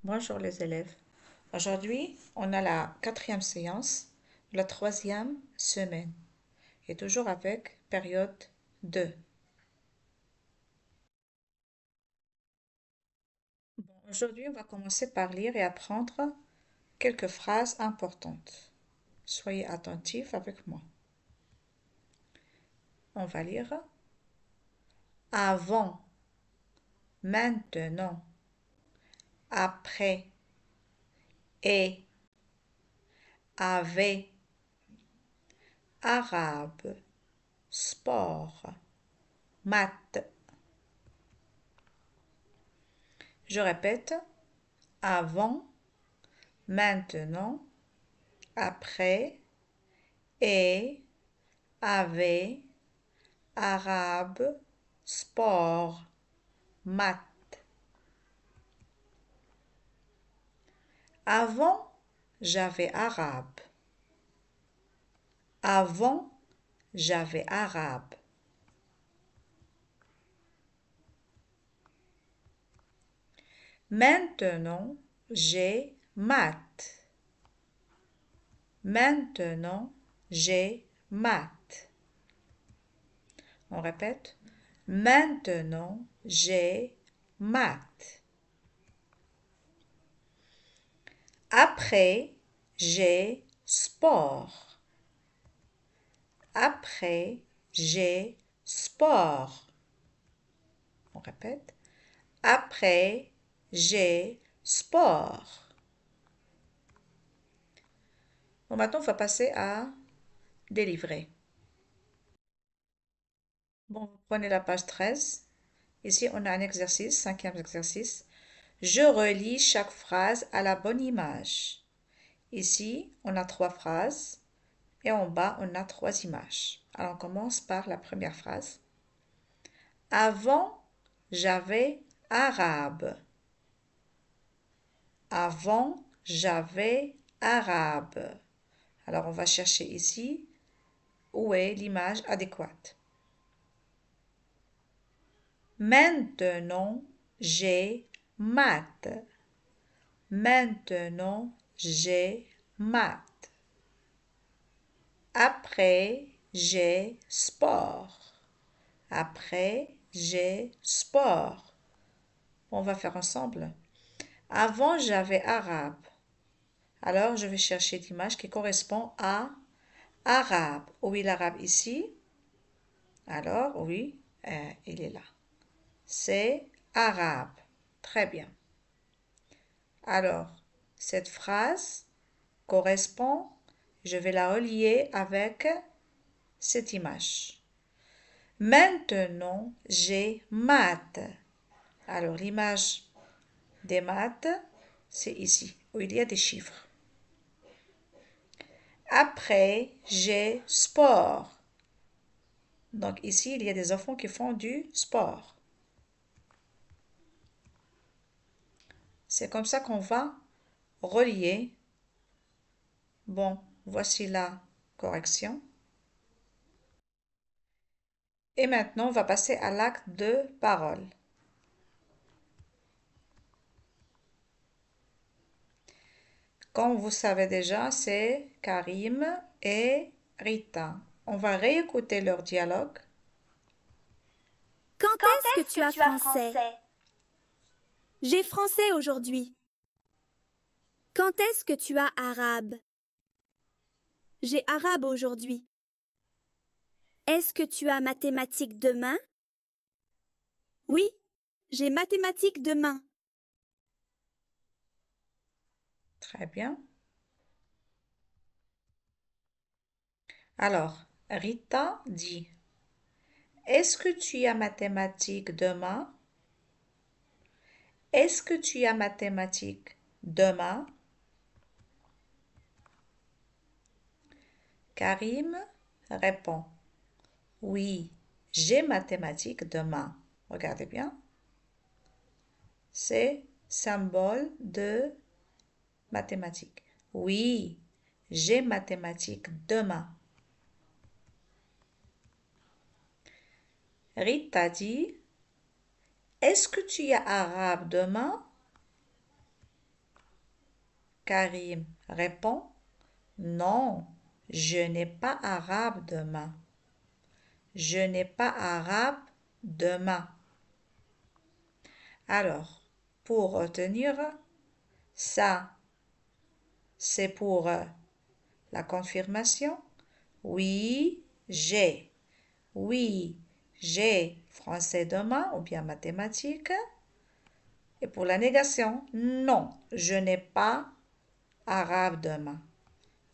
Bonjour les élèves. Aujourd'hui, on a la quatrième séance de la troisième semaine et toujours avec période 2. Aujourd'hui, on va commencer par lire et apprendre quelques phrases importantes. Soyez attentifs avec moi. On va lire avant, maintenant, après, et, avait, arabe, sport, maths. Je répète, avant, maintenant, après, et, avait, arabe, sport, maths. Avant, j'avais arabe. Avant, j'avais arabe. Maintenant, j'ai maths. Maintenant, j'ai maths. On répète. Maintenant, j'ai maths. Après, j'ai sport. Après, j'ai sport. On répète. Après, j'ai sport. Bon, maintenant, on va passer à délivrer. Bon, vous prenez la page 13. Ici, on a un exercice, cinquième exercice. Je relis chaque phrase à la bonne image. Ici, on a 3 phrases et en bas, on a 3 images. Alors, on commence par la première phrase. Avant, j'avais arabe. Avant, j'avais arabe. Alors, on va chercher ici où est l'image adéquate. Maintenant, j'ai maths. Maintenant, j'ai maths. Après, j'ai sport. Après, j'ai sport. On va faire ensemble. Avant, j'avais arabe. Alors, je vais chercher l'image qui correspond à arabe. Où est l'arabe ici? Alors, oui, il est là. C'est arabe. Très bien. Alors, cette phrase correspond, je vais la relier avec cette image. Maintenant, j'ai maths. Alors, l'image des maths, c'est ici, où il y a des chiffres. Après, j'ai sport. Donc ici, il y a des enfants qui font du sport. C'est comme ça qu'on va relier. Bon, voici la correction. Et maintenant, on va passer à l'acte de parole. Comme vous savez déjà, c'est Karim et Rita. On va réécouter leur dialogue. Quand Quand est-ce que est-ce tu que as tu as français? français? J'ai français aujourd'hui. Quand est-ce que tu as arabe? J'ai arabe aujourd'hui. Est-ce que tu as mathématiques demain? Oui, j'ai mathématiques demain. Très bien. Alors, Rita dit, est-ce que tu as mathématiques demain? Est-ce que tu as mathématiques demain? Karim répond, oui, j'ai mathématiques demain. Regardez bien. C'est symbole de mathématiques. Oui, j'ai mathématiques demain. Rita dit, est-ce que tu as arabe demain? Karim répond, non, je n'ai pas arabe demain. Je n'ai pas arabe demain. Alors, pour retenir, ça, c'est pour la confirmation. Oui, j'ai. Oui, j'ai français demain ou bien mathématiques. Et pour la négation, non, je n'ai pas arabe demain.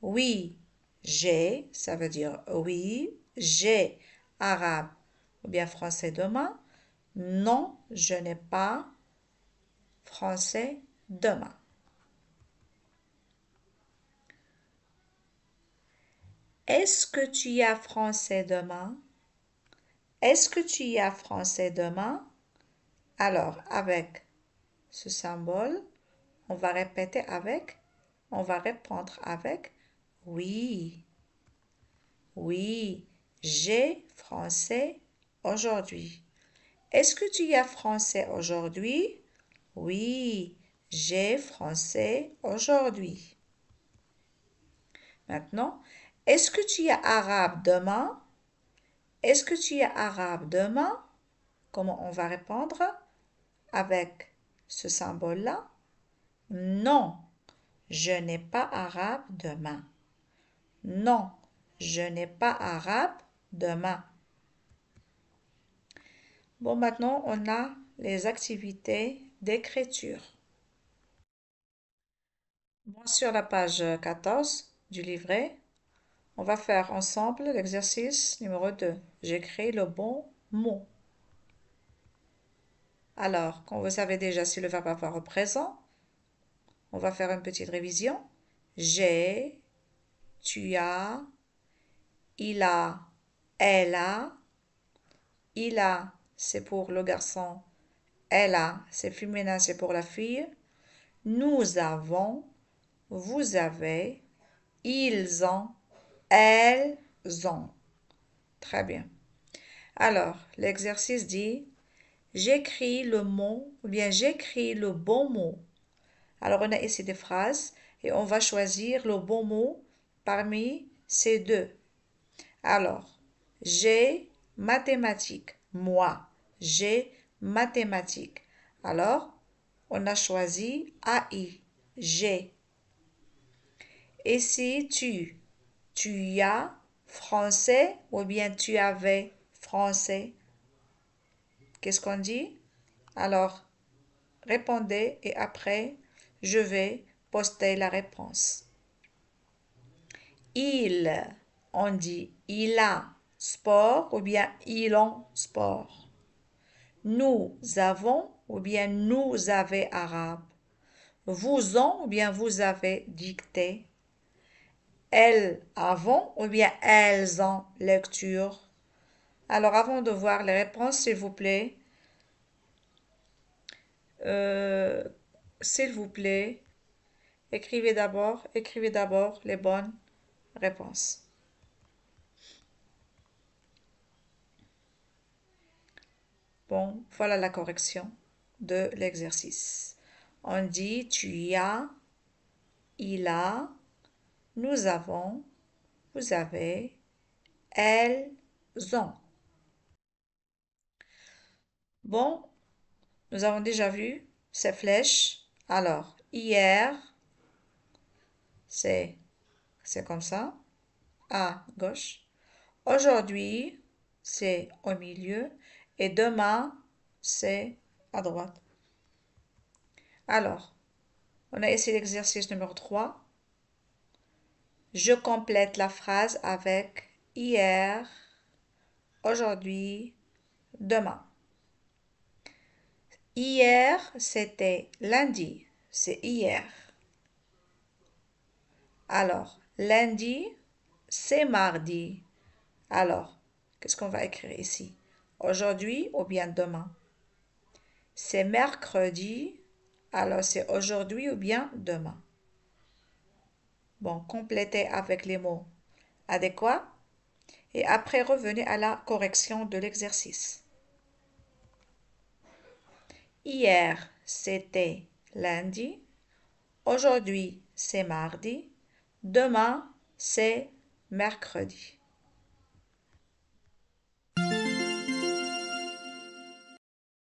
Oui, j'ai, ça veut dire oui, j'ai arabe ou bien français demain. Non, je n'ai pas français demain. Est-ce que tu as français demain? Est-ce que tu as français demain? Alors, avec ce symbole, on va répéter avec, on va répondre avec oui. Oui, j'ai français aujourd'hui. Est-ce que tu as français aujourd'hui? Oui, j'ai français aujourd'hui. Maintenant, est-ce que tu as arabe demain? Est-ce que tu as arabe demain? Comment on va répondre? Avec ce symbole-là? Non, je n'ai pas arabe demain. Non, je n'ai pas arabe demain. Bon, maintenant, on a les activités d'écriture. Bon, sur la page 14 du livret, on va faire ensemble l'exercice numéro 2. J'écris le bon mot. Alors, quand vous savez déjà si le verbe avoir au présent, on va faire une petite révision. J'ai, tu as, il a, elle a. Il a, c'est pour le garçon. Elle a, c'est féminin, c'est pour la fille. Nous avons, vous avez, ils ont, elles ont. Très bien. Alors, l'exercice dit, j'écris le mot ou bien j'écris le bon mot. Alors, on a ici des phrases et on va choisir le bon mot parmi ces deux. Alors, j'ai mathématiques. Moi, j'ai mathématiques. Alors, on a choisi AI. J'ai. Et si tu as français ou bien tu avais français, qu'est-ce qu'on dit? Alors, répondez et après, je vais poster la réponse. Il, on dit il a sport ou bien ils ont sport. Nous avons ou bien nous avez arabe. Vous ont ou bien vous avez dicté. Elles avons ou bien elles ont lecture. Alors avant de voir les réponses, euh, s'il vous plaît, écrivez d'abord les bonnes réponses. Bon, voilà la correction de l'exercice. On dit tu as, il a, nous avons, vous avez, elles ont. Bon, nous avons déjà vu ces flèches. Alors, hier, c'est comme ça, à gauche. Aujourd'hui, c'est au milieu. Et demain, c'est à droite. Alors, on a ici l'exercice numéro 3. Je complète la phrase avec hier, aujourd'hui, demain. Hier, c'était lundi. C'est hier. Alors, lundi, c'est mardi. Alors, qu'est-ce qu'on va écrire ici? Aujourd'hui ou bien demain? C'est mercredi. Alors, c'est aujourd'hui ou bien demain? Bon, complétez avec les mots adéquats. Et après, revenez à la correction de l'exercice. Hier, c'était lundi. Aujourd'hui, c'est mardi. Demain, c'est mercredi.